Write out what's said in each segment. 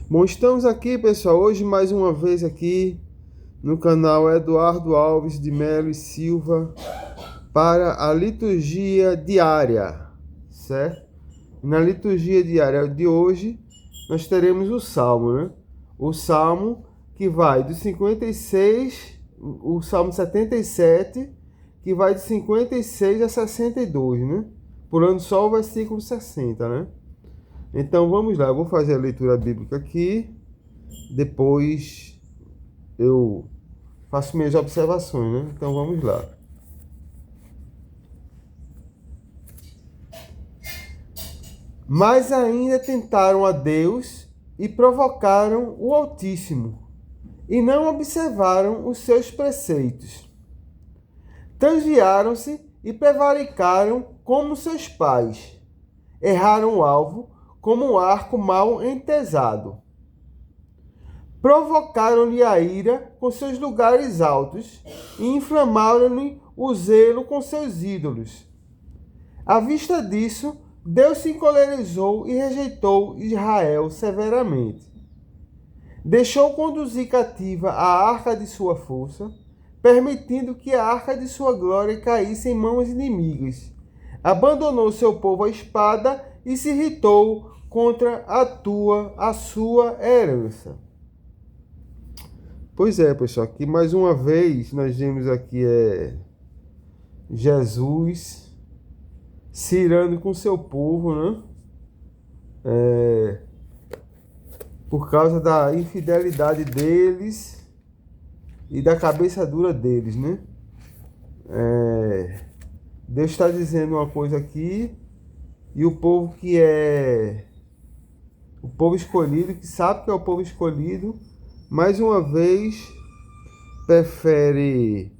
Bom, estamos aqui, pessoal, hoje mais uma vez aqui no canal Eduardo Alves de Melo e Silva para a liturgia diária, certo? Na liturgia diária de hoje nós teremos o Salmo, né? O Salmo que vai do 56, o Salmo 77, que vai de 56 a 62, né? Pulando só o versículo 60, né? Então vamos lá, eu vou fazer a leitura bíblica aqui, depois eu faço minhas observações, né? Então vamos lá. Mas ainda tentaram a Deus e provocaram o Altíssimo, e não observaram os seus preceitos. Transviaram-se e prevaricaram como seus pais. Erraram o alvo como um arco mal entesado. Provocaram-lhe a ira com seus lugares altos e inflamaram-lhe o zelo com seus ídolos. À vista disso, Deus se encolerizou e rejeitou Israel severamente. Deixou conduzir cativa a arca de sua força, permitindo que a arca de sua glória caísse em mãos inimigas. Abandonou seu povo à espada e se irritou contra a sua herança. Pois é, pessoal, aqui mais uma vez nós vemos aqui Jesus se irando com seu povo, né? Por causa da infidelidade deles e da cabeça dura deles, né? Deus está dizendo uma coisa aqui e o povo que é o povo escolhido, que sabe que é o povo escolhido, mais uma vez prefere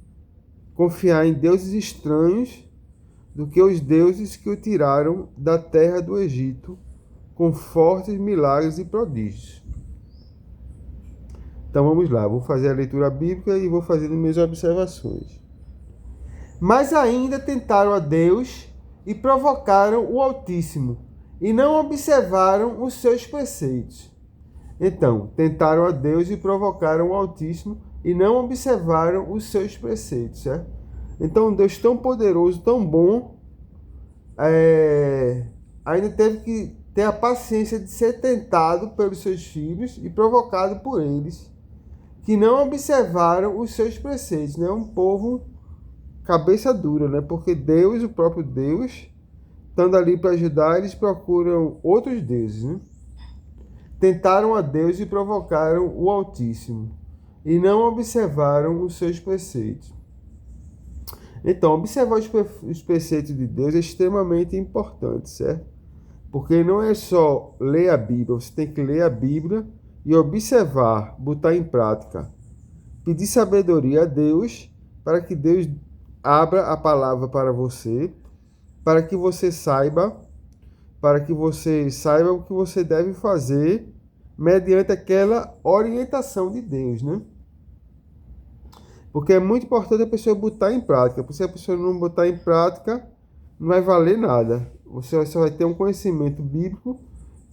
confiar em deuses estranhos do que os deuses que o tiraram da terra do Egito com fortes milagres e prodígios. Então vamos lá, vou fazer a leitura bíblica e vou fazendo minhas observações. Mas ainda tentaram a Deus e provocaram o Altíssimo, e não observaram os seus preceitos. Então, tentaram a Deus e provocaram o Altíssimo e não observaram os seus preceitos, certo? Então, Deus tão poderoso, tão bom, ainda teve que ter a paciência de ser tentado pelos seus filhos e provocado por eles, que não observaram os seus preceitos, né? Um povo cabeça dura, né? Porque Deus, o próprio Deus, estando ali para ajudar, eles procuram outros deuses, né? Tentaram a Deus e provocaram o Altíssimo, e não observaram os seus preceitos. Então, observar os preceitos de Deus é extremamente importante, certo? Porque não é só ler a Bíblia, você tem que ler a Bíblia e observar, botar em prática. Pedir sabedoria a Deus para que Deus abra a palavra para você, para que você saiba o que você deve fazer mediante aquela orientação de Deus, né? Porque é muito importante a pessoa botar em prática. Porque se a pessoa não botar em prática, não vai valer nada. Você só vai ter um conhecimento bíblico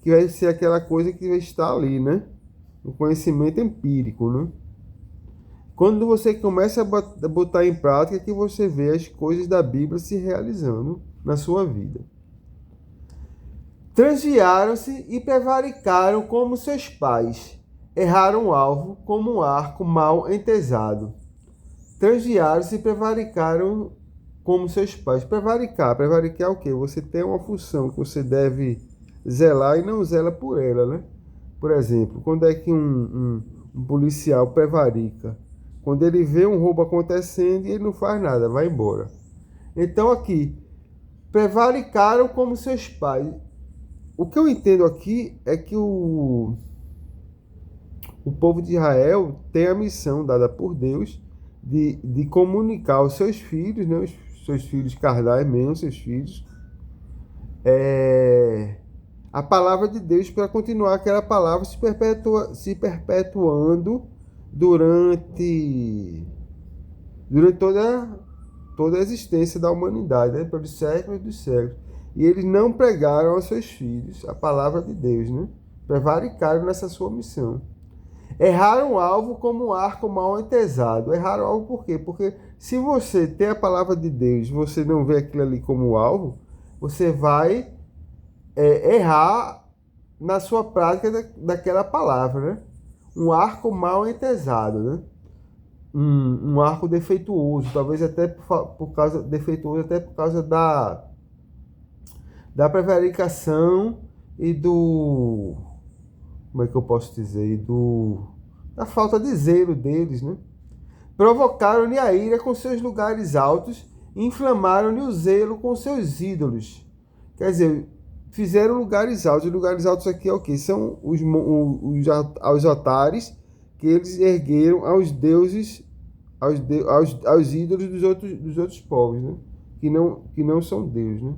que vai ser aquela coisa que vai estar ali, né? Um conhecimento empírico, né? Quando você começa a botar em prática, que você vê as coisas da Bíblia se realizando na sua vida. Transviaram-se e prevaricaram como seus pais. Erraram o alvo como um arco mal entesado. Transviaram-se e prevaricaram como seus pais. Prevaricar é o quê? Você tem uma função que você deve zelar e não zela por ela, né? Por exemplo, quando é que um policial prevarica? Quando ele vê um roubo acontecendo e ele não faz nada, vai embora. Então aqui, prevaricaram como seus pais. O que eu entendo aqui é que o povo de Israel tem a missão dada por Deus de comunicar aos seus filhos, né, os seus filhos carnais mesmo, seus filhos, a palavra de Deus, para continuar aquela palavra se perpetuando durante toda a existência da humanidade, né, pelos séculos dos séculos. E eles não pregaram aos seus filhos a palavra de Deus, né? prevaricaram nessa sua missão. Erraram o alvo como um arco mal entesado. Erraram o alvo por quê? Porque se você tem a palavra de Deus, você não vê aquilo ali como alvo, você vai errar na sua prática daquela palavra, né? Um arco mal entesado, né? Um arco defeituoso, talvez até por causa defeituoso, até por causa da prevaricação e do, como é que eu posso dizer, da falta de zelo deles, né? Provocaram-lhe a ira com seus lugares altos, e inflamaram-lhe o zelo com seus ídolos. Quer dizer, fizeram lugares altos. Os lugares altos aqui é o quê? São os altares que eles ergueram aos deuses, aos ídolos dos outros povos, né? Que não são Deus, né?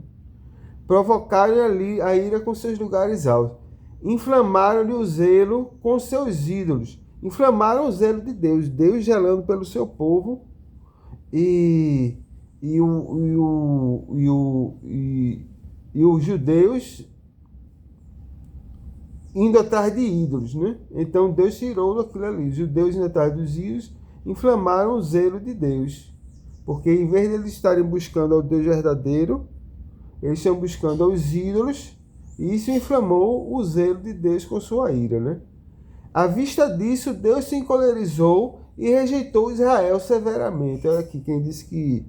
Provocaram ali a ira com seus lugares altos. Inflamaram-lhe o zelo com seus ídolos. Inflamaram o zelo de Deus, Deus gelando pelo seu povo e os judeus indo atrás de ídolos, né? Então Deus tirou aquilo ali. Os judeus indo atrás dos ídolos inflamaram o zelo de Deus, porque em vez de eles estarem buscando ao Deus verdadeiro, eles estão buscando aos ídolos, e isso inflamou o zelo de Deus com sua ira, né? À vista disso, Deus se encolerizou e rejeitou Israel severamente. Olha aqui, quem disse que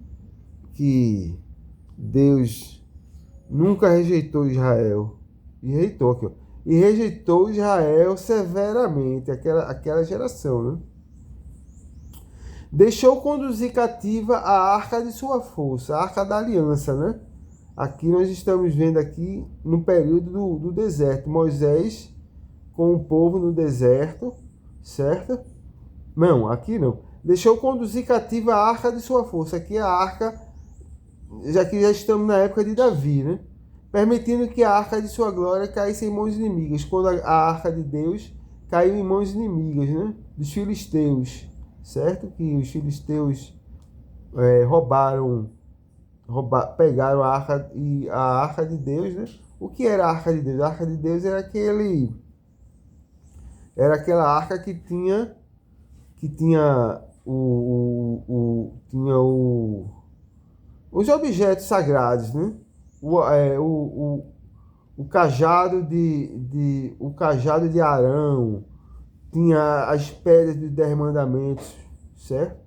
Deus nunca rejeitou Israel. E rejeitou aqui, ó. E rejeitou Israel severamente, aquela geração, né? Deixou conduzir cativa a arca de sua força, a arca da aliança, né? Aqui nós estamos vendo aqui no período do deserto, Moisés com o povo no deserto, certo? Não, aqui não. Deixou conduzir cativa a arca de sua força. Aqui é a arca, já que já estamos na época de Davi, né? Permitindo que a arca de sua glória caísse em mãos inimigas, quando a arca de Deus caiu em mãos inimigas, né? Dos filisteus, certo? Que os filisteus pegaram a arca de Deus, né? O que era a arca de Deus? A arca de Deus era aquela arca que tinha os objetos sagrados, né? O cajado o cajado de Arão, tinha as pedras dos 10 mandamentos, certo?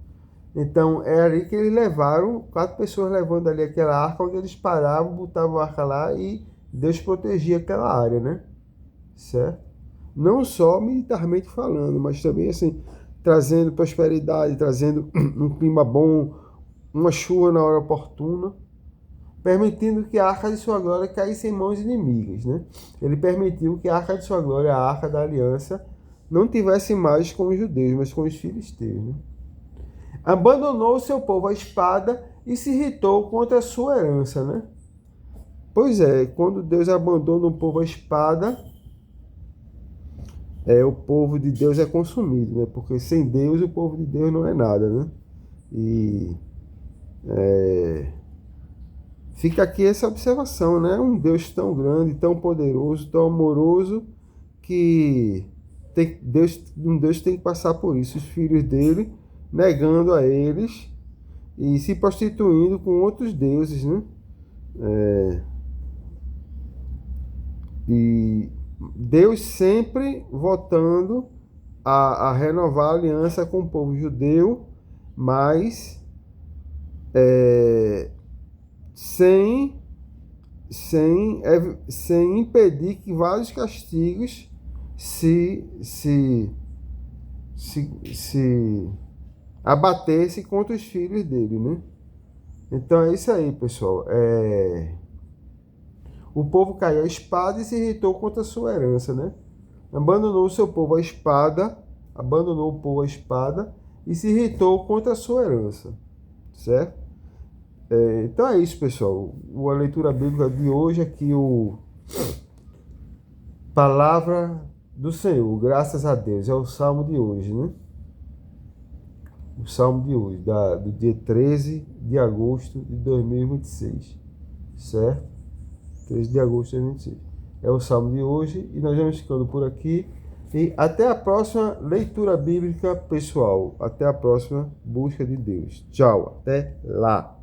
Então é ali que eles levaram, 4 pessoas levando ali aquela arca, onde eles paravam, botavam a arca lá e Deus protegia aquela área, né? Certo? Não só militarmente falando, mas também assim, trazendo prosperidade, trazendo um clima bom, uma chuva na hora oportuna, permitindo que a arca de sua glória caísse em mãos inimigas, né? Ele permitiu que a arca de sua glória, a arca da aliança, não tivesse mais com os judeus, mas com os filisteus, né? Abandonou o seu povo à espada e se irritou contra a sua herança, né? Pois é, quando Deus abandona um povo à espada, o povo de Deus é consumido, né? Porque sem Deus o povo de Deus não é nada, né? E fica aqui essa observação, né? Um Deus tão grande, tão poderoso, tão amoroso, que um Deus tem que passar por isso. Os filhos dele negando a eles e se prostituindo com outros deuses, né? E Deus sempre voltando a renovar a aliança com o povo judeu, mas sem impedir que vários castigos se abatessem contra os filhos dele, né? Então é isso aí, pessoal. O povo caiu à espada e se irritou contra a sua herança, né? Abandonou o povo à espada e se irritou contra a sua herança, certo? Então é isso, pessoal. A leitura bíblica de hoje aqui, Palavra do Senhor, graças a Deus, é o Salmo de hoje, né? O Salmo de hoje, do dia 13 de agosto de 2026, certo? 13 de agosto de 2026. é o salmo de hoje, e nós vamos ficando por aqui. E até a próxima leitura bíblica pessoal. Até a próxima busca de Deus. Tchau, até lá.